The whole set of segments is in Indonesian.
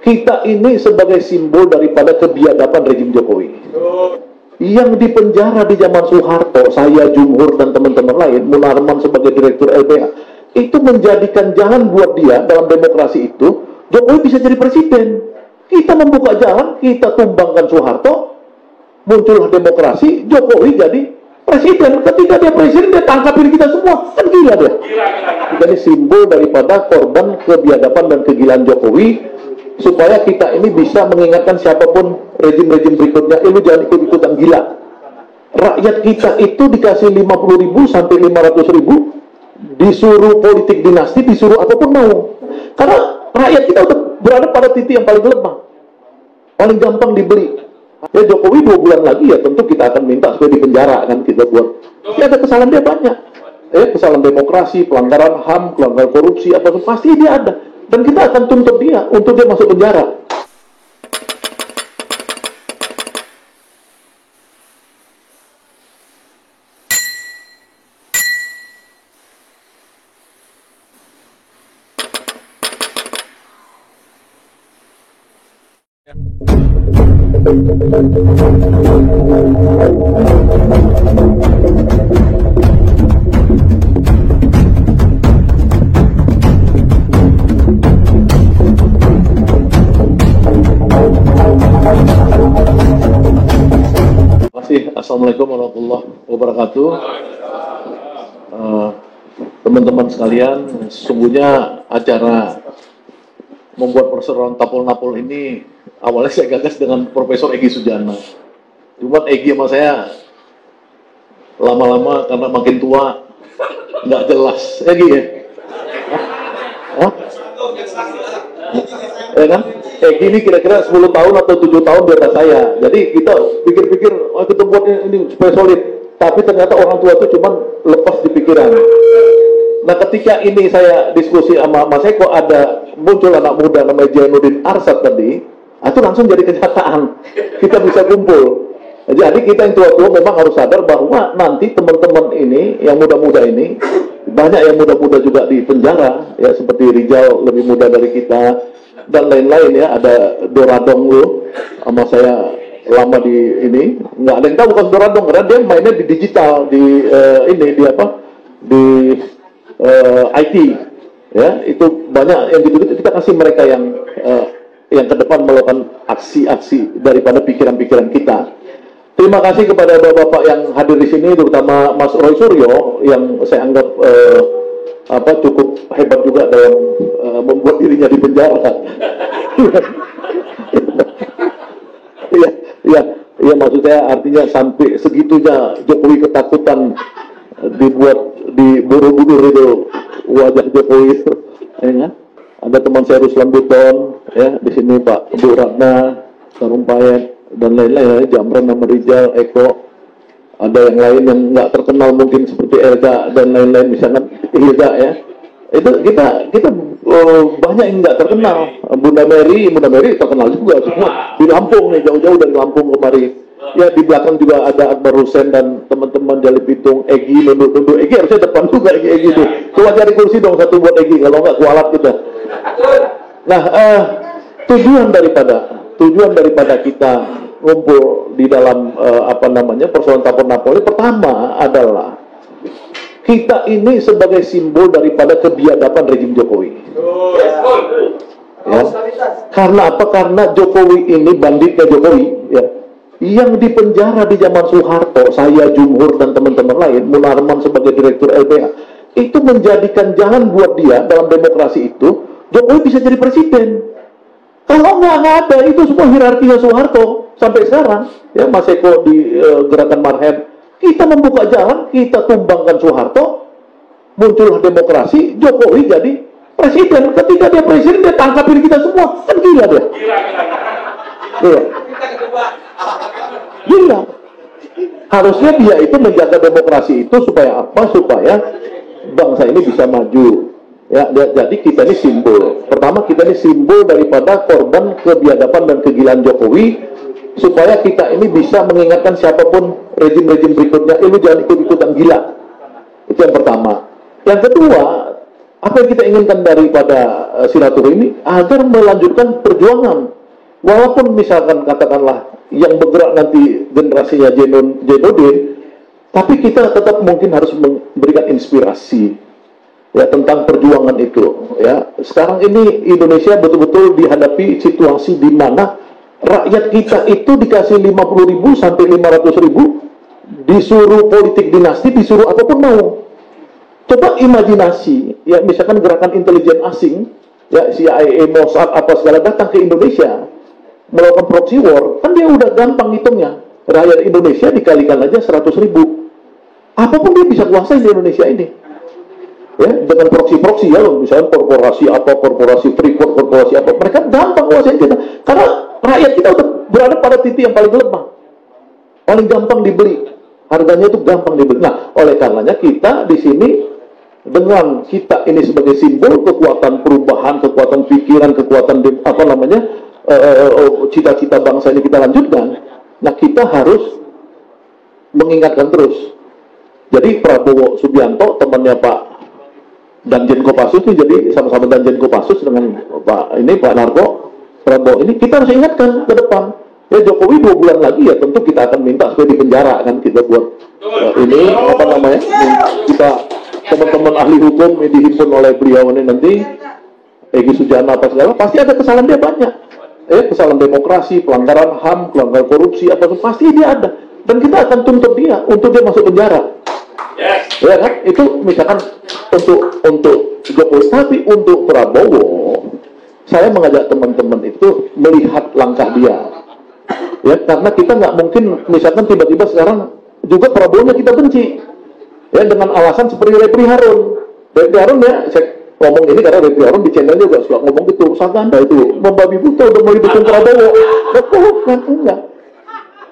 Kita ini sebagai simbol daripada kebiadaban rejim Jokowi. Yang dipenjara di zaman Soeharto, saya, Jumhur, dan teman-teman lain, Munarman sebagai direktur LBH, itu menjadikan jalan buat dia dalam demokrasi itu, Jokowi bisa jadi presiden. Kita membuka jalan, kita tumbangkan Soeharto, muncullah demokrasi, Jokowi jadi presiden. Ketika dia presiden, dia tangkapin kita semua. Kan gila dia. Kita ini simbol daripada korban kebiadaban dan kegilaan Jokowi, supaya kita ini bisa mengingatkan siapapun rejim-rejim berikutnya, lu jangan ikut-ikutan gila. Rakyat kita itu dikasih 50.000 sampai 500.000, disuruh politik dinasti, disuruh apapun mau. Karena rakyat kita udah berada pada titik yang paling lemah, paling gampang dibeli. Ya Jokowi 2 bulan lagi ya tentu kita akan minta supaya dipenjara, kan kita buat. Ya ada kesalahan dia banyak. Kesalahan demokrasi, pelanggaran HAM, pelanggaran korupsi, apa pasti dia ada. Dan kita akan tuntut dia untuk dia masuk penjara. Assalamualaikum warahmatullahi wabarakatuh. Teman-teman sekalian, sesungguhnya acara membuat perseroan Tapol-Napol ini awalnya saya gagas dengan Profesor Egy Sujana. Cuma Egy sama saya lama-lama karena makin tua nggak jelas. Egy ya? Ya kan? Egy ini kira-kira 10 tahun atau 7 tahun di atas saya. Jadi kita pikir-pikir, kita buat ini supaya solid. Tapi ternyata orang tua itu cuma lepas di pikiran. Nah ketika ini saya diskusi sama Mas Eko, ada muncul anak muda namanya Jainuddin Arsad tadi, itu langsung jadi kenyataan. Kita bisa kumpul. Jadi kita yang tua-tua memang harus sadar bahwa nanti teman-teman ini, yang muda-muda ini, banyak yang muda-muda juga di penjara, ya seperti Rijal lebih muda dari kita, dan lain-lain ya, ada Doradong lu, sama saya lama di ini, nggak ada yang tahu bukan Doradong, karena dia mainnya di digital, di ini, di apa, di IT, ya, itu banyak yang gitu-gitu, kita kasih mereka yang ke depan melakukan aksi-aksi daripada pikiran-pikiran kita. Terima kasih kepada bapak-bapak yang hadir di sini, terutama Mas Roy Suryo, yang saya anggap cukup hebat juga dalam membuat dirinya di penjara. Iya, maksud saya artinya sampai segitunya Jokowi ketakutan dibuat di Borobudur itu wajah Jokowi itu, ya kan? Ada teman saya Ruslan Buton, ya di sini Pak Bu Ratna, Sarumpayat dan lain-lain, Jamran nama Rijal, Eko. Ada yang lain yang nggak terkenal mungkin seperti Elga dan lain-lain, misalkan Hilda ya. Itu kita banyak yang nggak terkenal. Bunda Mary terkenal juga semua di Lampung nih, jauh-jauh dari Lampung kemari. Ya di belakang juga ada Akbar Hussein dan teman-teman Jali Pitung, Egy nunduk-nunduk. Egy harusnya depan juga Egy itu. Coba cari kursi dong satu buat Egy, kalau nggak kualat kita. Nah, tujuan daripada kita ngumpul di dalam persoalan Tapol-Napol pertama adalah kita ini sebagai simbol daripada kebiadaban rejim Jokowi. Ya. Karena apa? Karena Jokowi ini banditnya Jokowi, ya, yang dipenjara di zaman Soeharto, saya, Jumhur, dan teman-teman lain, Munarman sebagai direktur LBH, itu menjadikan jalan buat dia dalam demokrasi itu, Jokowi bisa jadi presiden. Kalau nggak ada, itu semua hierarkinya Soeharto sampai sekarang, ya Mas Eko di Gerakan Marhem, kita membuka jalan, kita tumbangkan Soeharto, muncullah demokrasi, Jokowi jadi presiden. Ketika dia presiden, dia tangkapin kita semua, kan gila dia. Gila. Harusnya dia itu menjaga demokrasi itu supaya apa? Supaya bangsa ini bisa maju. Ya, jadi kita ini simbol. Pertama, kita ini simbol daripada korban kebiadaban dan kegilaan Jokowi, supaya kita ini bisa mengingatkan siapapun rejim-rejim berikutnya, lu jangan ikut-ikutan gila. Itu yang pertama. Yang kedua, Apa yang kita inginkan daripada silaturahmi agar melanjutkan perjuangan. Walaupun misalkan katakanlah yang bergerak nanti generasinya Jenodin, tapi kita tetap mungkin harus memberikan inspirasi ya tentang perjuangan itu. Ya, sekarang ini Indonesia betul-betul dihadapi situasi di mana rakyat kita itu dikasih 50.000 sampai 500.000, disuruh politik dinasti, disuruh apapun mau. Coba imajinasi, ya misalkan gerakan intelijen asing, ya CIA, Mossad, apa segala datang ke Indonesia, melakukan proxy war, kan dia udah gampang hitungnya. Rakyat Indonesia dikalikan aja 100.000. Apapun dia bisa kuasai di Indonesia ini. Ya, dengan proxy ya, misalnya korporasi apa, korporasi Freeport, korporasi apa, mereka gampang kuasai kita. Karena rakyat kita udah berada pada titik yang paling lemah. Paling gampang dibeli. Harganya itu gampang dibeli. Nah, oleh karenanya kita di sini dengan kita ini sebagai simbol kekuatan perubahan, kekuatan pikiran, kekuatan cita-cita bangsa ini kita lanjutkan. Nah, kita harus mengingatkan terus. Jadi Prabowo Subianto temannya Pak Danjen Kopassus ini, jadi sama-sama Danjen Kopassus dengan Pak Narko Prabowo ini, kita harus ingatkan ke depan. Ya Jokowi 2 bulan lagi ya tentu kita akan minta supaya dipenjara kan, kita buat ini apa namanya, kita teman-teman ahli hukum yang dihimpun oleh beliau ini nanti Egy Sujana apa segala, pasti ada kesalahan dia banyak, kesalahan demokrasi, pelanggaran HAM, pelanggaran korupsi apa pasti dia ada, dan kita akan tuntut dia untuk dia masuk penjara. Ya kan, itu misalkan untuk Jokowi, tapi untuk Prabowo saya mengajak teman-teman itu melihat langkah dia. Ya, karena kita nggak mungkin misalkan tiba-tiba sekarang juga Prabowo-nya kita benci ya dengan alasan seperti Refri Harun ya, saya ngomong ini karena Refri Harun di channel juga suka ngomong gitu, Saganda itu membabi buta udah mau didukung Prabowo. Bukan,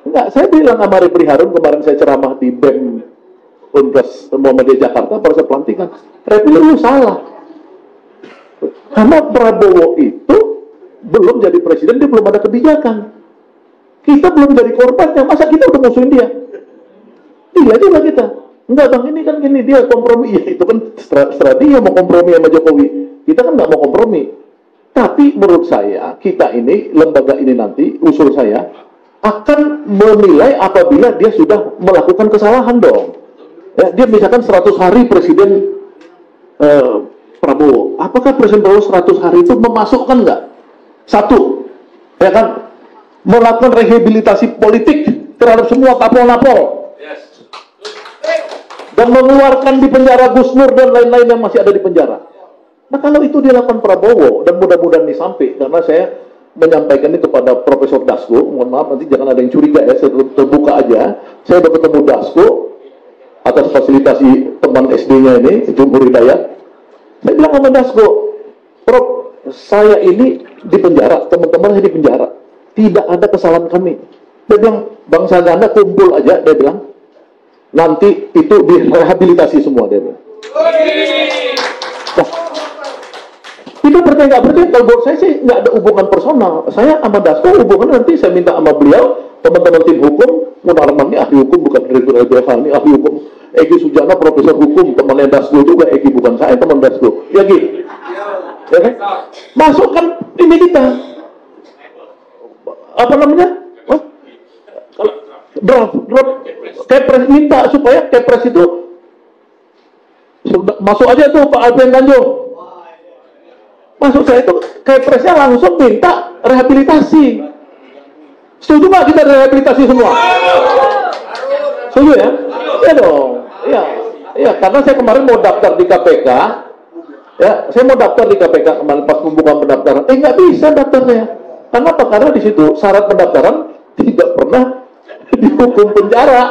enggak, saya bilang sama Refri Harun kemarin saya ceramah di BEM Universitas Muhammadiyah Jakarta pada saat pelantikan, Refri lu salah, karena Prabowo itu belum jadi presiden, dia belum ada kebijakan. Kita belum jadi korbannya, masa kita udah musuhin dia? Iya juga kita. Enggak bang, ini kan gini, dia kompromi. Ya itu kan strategi mau kompromi sama Jokowi. Kita kan nggak mau kompromi. Tapi menurut saya, kita ini, lembaga ini nanti, usul saya, akan menilai apabila dia sudah melakukan kesalahan dong. Ya, dia misalkan 100 hari Presiden Prabowo. Apakah Presiden Prabowo 100 hari itu memasukkan nggak? Satu, ya kan? Melakukan rehabilitasi politik terhadap semua tapol-napol, dan mengeluarkan di penjara Gus Nur dan lain-lain yang masih ada di penjara. Nah kalau itu dilakukan Prabowo, dan mudah-mudahan disampai, karena saya menyampaikan ini kepada Profesor Dasko, mohon maaf nanti jangan ada yang curiga ya, saya terbuka aja, saya udah ketemu Dasko atas fasilitasi teman SD-nya ini, Jumhur Hidayat. Saya bilang sama Dasko, Prof, saya ini di penjara, teman-teman saya di penjara, tidak ada kesalahan kami. Dia bilang, bangsa Ganda kumpul aja, dia bilang, nanti itu direhabilitasi semua, dia bilang. Nah, kita percaya nggak percaya, kalau buat saya sih nggak ada hubungan personal. Saya sama Dasko hubungan nanti saya minta sama beliau, teman-teman tim hukum, Munarman ini ahli hukum, bukan direktur LBH, ini ahli hukum. Egy Sujana profesor hukum, temannya Dasko juga, Egy bukan saya, teman Dasko. Ya gitu. Ya kan? Masukkan ini kita. Apa namanya? Draft Kepres, minta supaya Kepres itu masuk aja tuh Pak Alvin Tanjung. Masuk saya itu Kepresnya langsung minta rehabilitasi. Setuju nggak kita rehabilitasi semua? Setuju ya? Iya dong. Iya, karena saya kemarin mau daftar di KPK. Ya, saya mau daftar di KPK kemarin pas pembukaan pendaftaran. Nggak bisa daftar saya. Kenapa? Karena di situ syarat pendaftaran tidak pernah dihukum penjara.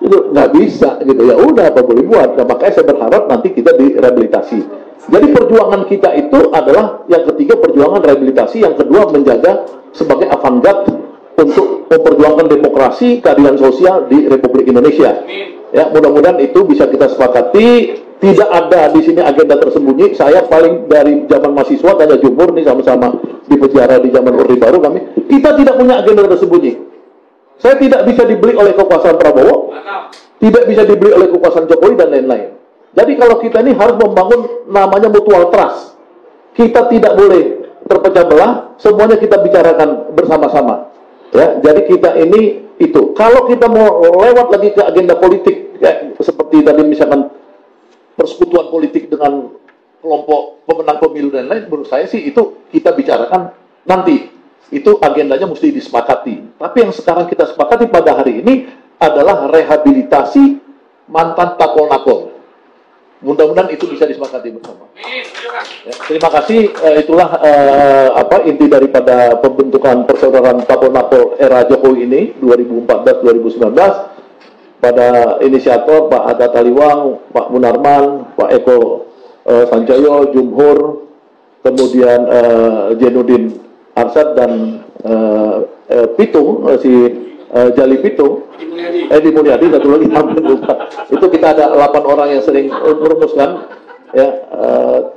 Itu nggak bisa gitu. Ya udah, apa boleh buat. Nah, makanya saya berharap nanti kita direhabilitasi. Jadi perjuangan kita itu adalah yang ketiga perjuangan rehabilitasi, yang kedua menjaga sebagai avant-garde untuk memperjuangkan demokrasi, keadilan sosial di Republik Indonesia. Ya, mudah-mudahan itu bisa kita sepakati. Tidak ada di sini agenda tersembunyi. Saya paling dari zaman mahasiswa, tanya Jumhur nih sama-sama di penjara di zaman Orde Baru kami. Kita tidak punya agenda tersembunyi. Saya tidak bisa dibeli oleh kekuasaan Prabowo, tidak bisa dibeli oleh kekuasaan Jokowi dan lain-lain. Jadi kalau kita ini harus membangun namanya mutual trust. Kita tidak boleh terpecah belah, semuanya kita bicarakan bersama-sama. Ya, jadi kita ini itu. Kalau kita mau lewat lagi ke agenda politik, ya, seperti tadi misalkan persekutuan politik dengan kelompok pemenang pemilu dan lain, menurut saya sih itu kita bicarakan nanti. Itu agendanya mesti disepakati. Tapi yang sekarang kita sepakati pada hari ini adalah rehabilitasi mantan tapol-napol. Mudah-mudahan itu bisa disepakati bersama. Ya, terima kasih. Itulah inti daripada pembentukan persaudaraan tapol-napol era Jokowi ini 2014-2019 pada inisiator Pak Adat Taliwang, Pak Munarman, Pak Eko Sanjoyo, Jumhur, kemudian Jenudin Arsyad dan Pitung, Jali Pitung, Edi Mulyadi, satu lagi lupa. Itu kita ada 8 orang yang sering merumuskan, ya.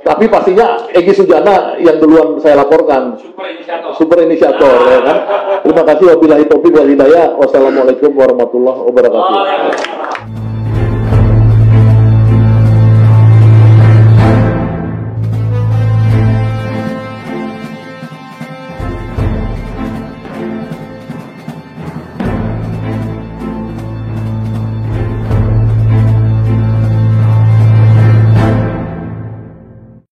Tapi pastinya Egy Sujana yang duluan saya laporkan, super inisiator, ya kan. Terima kasih, wabillahi taufiq wal hidayah. Wassalamualaikum warahmatullahi wabarakatuh.